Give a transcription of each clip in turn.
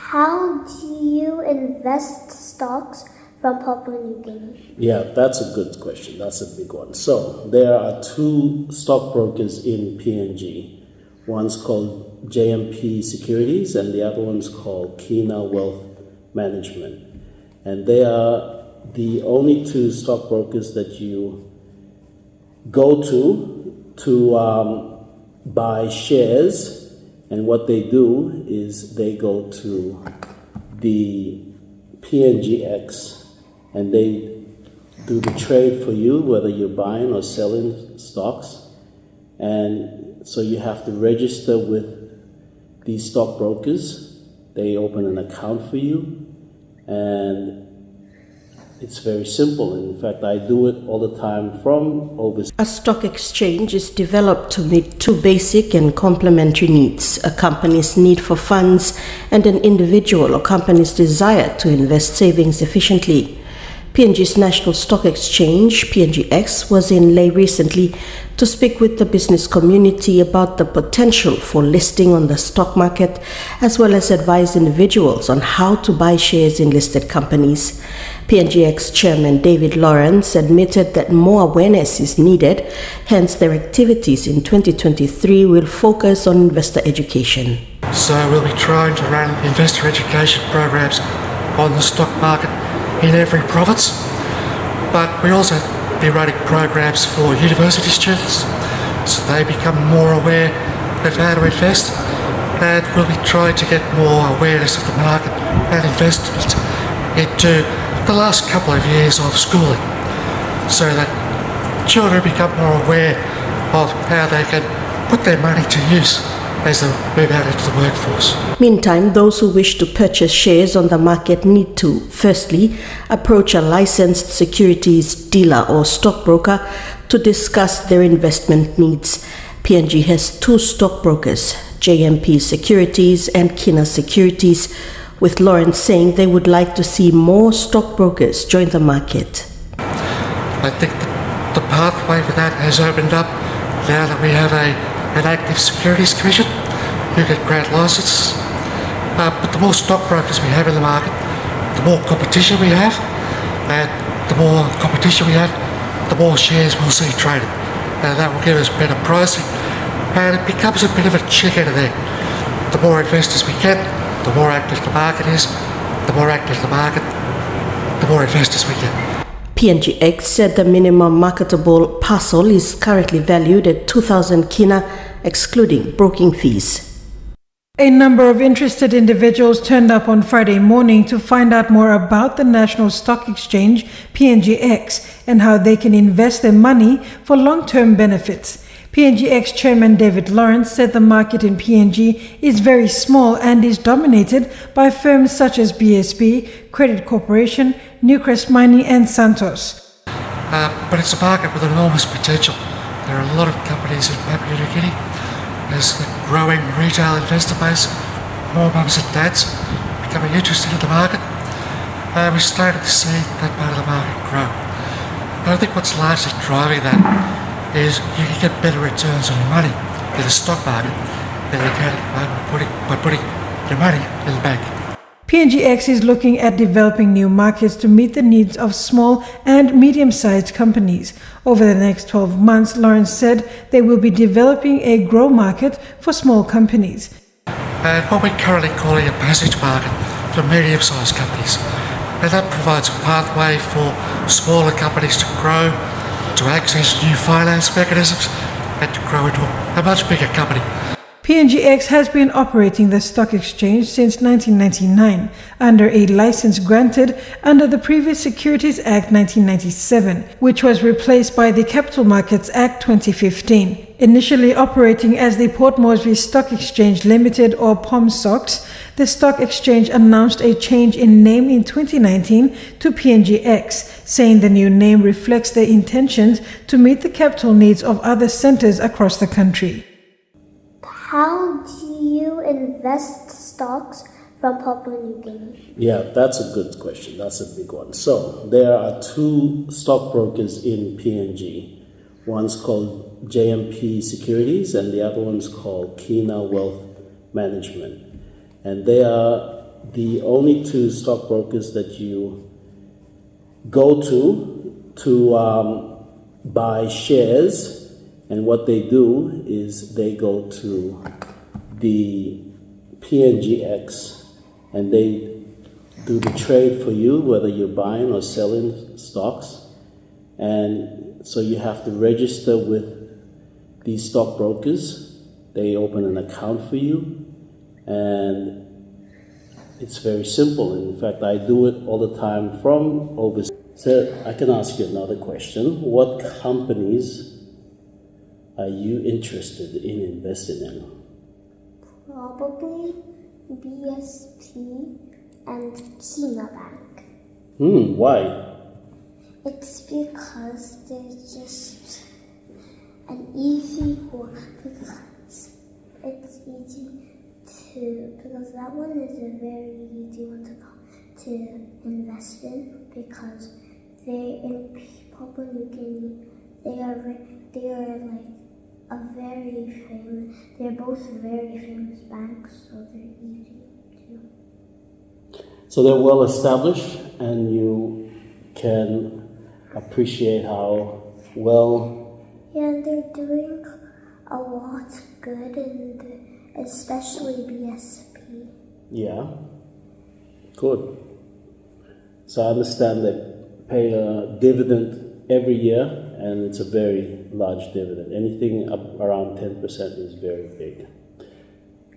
How do you invest stocks from Papua New Guinea? Yeah, that's a good question. That's a big one. So there are two stockbrokers in PNG. One's called JMP Securities and the other one's called Kina Wealth Management. And they are the only two stockbrokers that you go to buy shares. And what they do is they go to the PNGX and they do the trade for you, whether you're buying or selling stocks. And so you have to register with these stockbrokers. They open an account for you, and it's very simple. In fact, I do it all the time from overseas. A stock exchange is developed to meet two basic and complementary needs: a company's need for funds and an individual or company's desire to invest savings efficiently. PNG's National Stock Exchange, PNGX, was in Leh recently to speak with the business community about the potential for listing on the stock market, as well as advise individuals on how to buy shares in listed companies. PNGX Chairman David Lawrence admitted that more awareness is needed, hence their activities in 2023 will focus on investor education. So we'll be trying to run investor education programs on the stock market in every province, but we also be running programs for university students so they become more aware of how to invest, and we'll be trying to get more awareness of the market and investment into the last couple of years of schooling so that children become more aware of how they can put their money to use as they move out into the workforce. Meantime, those who wish to purchase shares on the market need to, firstly, approach a licensed securities dealer or stockbroker to discuss their investment needs. PNG has two stockbrokers, JMP Securities and Kina Securities, with Lawrence saying they would like to see more stockbrokers join the market. I think the pathway for that has opened up now that we have an active securities commission who can grant licenses. But the more stockbrokers we have in the market, the more competition we have, and the more competition we have, the more shares we'll see traded. And that will give us better pricing, and it becomes a bit of a chicken there. The more investors we get, the more active the market is, the more active the market, the more investors we get. PNGX said the minimum marketable parcel is currently valued at 2,000 kina, excluding broking fees. A number of interested individuals turned up on Friday morning to find out more about the National Stock Exchange, PNGX, and how they can invest their money for long-term benefits. PNGX Chairman David Lawrence said the market in PNG is very small and is dominated by firms such as BSB, Credit Corporation, Newcrest Mining and Santos. But it's a market with enormous potential. There are a lot of companies in Papua New Guinea. There's the growing retail investor base, more mums and dads becoming interested in the market. We're starting to see that part of the market grow. But I think what's largely driving that is you can get better returns on your money in the stock market than you can by putting your money in the bank. PNGX is looking at developing new markets to meet the needs of small and medium-sized companies. Over the next 12 months, Lawrence said they will be developing a grow market for small companies. And what we're currently calling a passage market for medium-sized companies. And that provides a pathway for smaller companies to grow, to access new finance mechanisms, and to grow into a much bigger company. PNGX has been operating the stock exchange since 1999 under a license granted under the previous Securities Act 1997, which was replaced by the Capital Markets Act 2015. Initially operating as the Port Moresby Stock Exchange Limited or POMSOX, the stock exchange announced a change in name in 2019 to PNGX, saying the new name reflects their intentions to meet the capital needs of other centers across the country. How do you invest stocks from Papua New Guinea? Yeah, that's a good question. That's a big one. So there are two stockbrokers in PNG. One's called JMP Securities and the other one's called Kina Wealth Management. And they are the only two stockbrokers that you go to buy shares, and what they do is they go to the PNGX and they do the trade for you, whether you're buying or selling stocks. And so you have to register with these stockbrokers. They open an account for you, and it's very simple. In fact, I do it all the time from overseas. So I can ask you another question. What companies are you interested in investing in? Probably BSP and Kina Bank. Why? It's because there's just an easy one, because it's easy to, because that one is a very easy one to invest in, because they in Papua New Guinea, they are like a very famous, they're both very famous banks, so they're easy to. So they're well established, and you can appreciate how well. Yeah, and they're doing a lot good, and especially BSP. Yeah, good. So I understand they pay a dividend every year, and it's a very large dividend. Anything up around 10% is very big.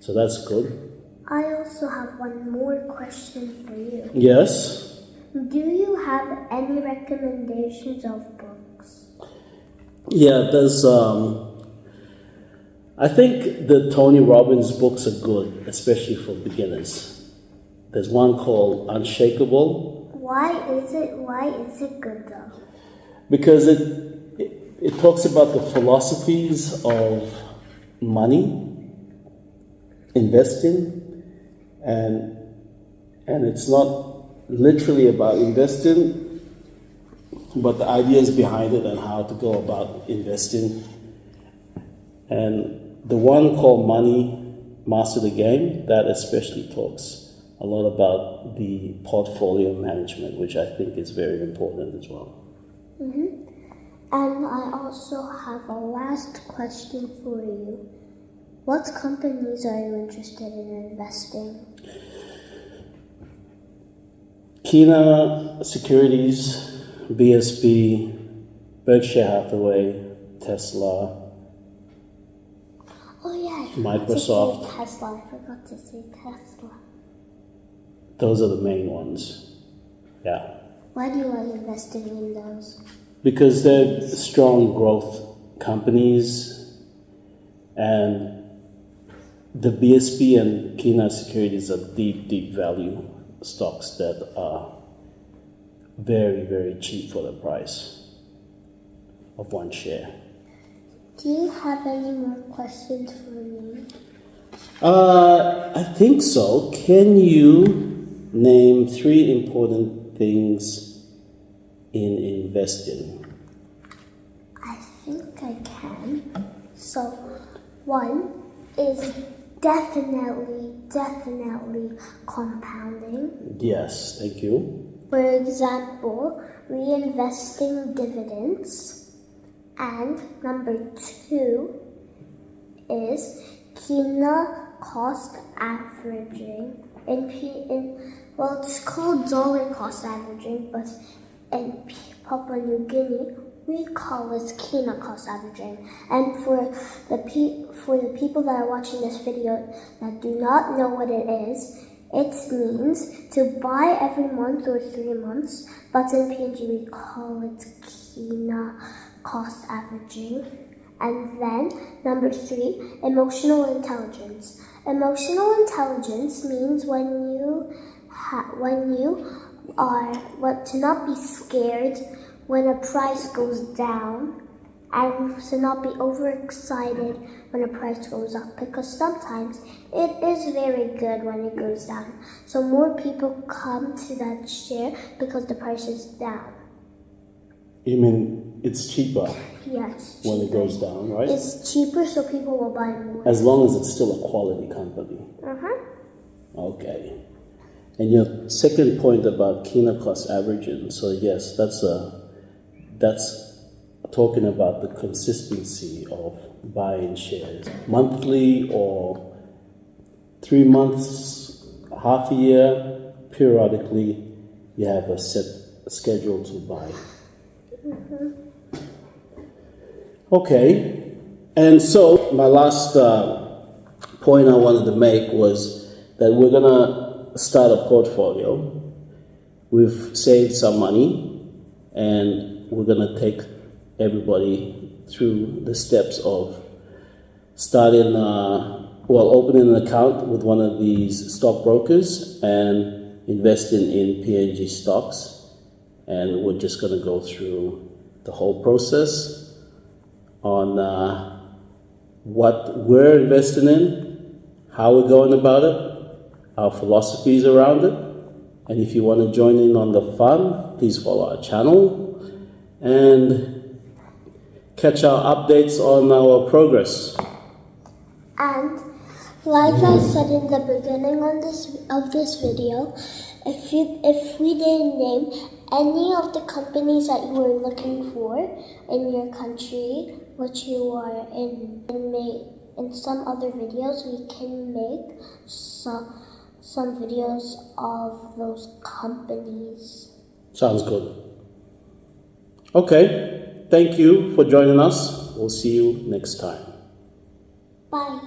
So that's good. I also have one more question for you. Yes. Do you have any recommendations of books? Yeah, there's. I think the Tony Robbins books are good, especially for beginners. There's one called Unshakable. Why is it good though? Because it talks about the philosophies of money, investing, and it's not literally about investing, but the ideas behind it and how to go about investing. And the one called Money Master the Game, that especially talks a lot about the portfolio management, which I think is very important as well. And I also have a last question for you. What companies are you interested in investing? Kina Securities, BSP, Berkshire Hathaway, Tesla, Oh yeah, I forgot Microsoft. to say Tesla. I forgot to say Tesla. Those are the main ones. Yeah. Why do you like investing in those? Because they're strong growth companies, and the BSP and Kina Securities are deep value stocks that are very, very cheap for the price of one share. Do you have any more questions for me? I think so. Can you name 3 important things in investing? I think I can. So, one is definitely compounding. Yes, thank you. For example, reinvesting dividends. And number 2 is Kina cost averaging. Well, it's called dollar cost averaging, but in Papua New Guinea, we call it Kina cost averaging. And for the people that are watching this video that do not know what it means to buy every month or 3 months, but in PNG we call it Kina cost averaging. And then number 3, emotional intelligence. Emotional intelligence means when you are to not be scared when a price goes down, and to not be overexcited when a price goes up, because sometimes it is very good when it goes down. So more people come to that share because the price is down. You mean it's cheaper Yes. when it goes down, right? It's cheaper, so people will buy more. As long as it's still a quality company. Uh-huh. Okay. And your second point about Kina cost averaging, so yes, that's talking about the consistency of buying shares, monthly or 3 months, half a year, periodically, you have a set schedule to buy. Okay, and so my last point I wanted to make was that we're gonna start a portfolio. We've saved some money, and we're gonna take everybody through the steps of starting, opening an account with one of these stockbrokers and investing in PNG stocks. And we're just going to go through the whole process on what we're investing in, how we're going about it, our philosophies around it. And if you want to join in on the fun, please follow our channel and catch our updates on our progress. And like I said in the beginning of this video, if we didn't name any of the companies that you were looking for in your country, which you are in some other videos, we can make some videos of those companies. Sounds good. Okay, thank you for joining us. We'll see you next time. Bye.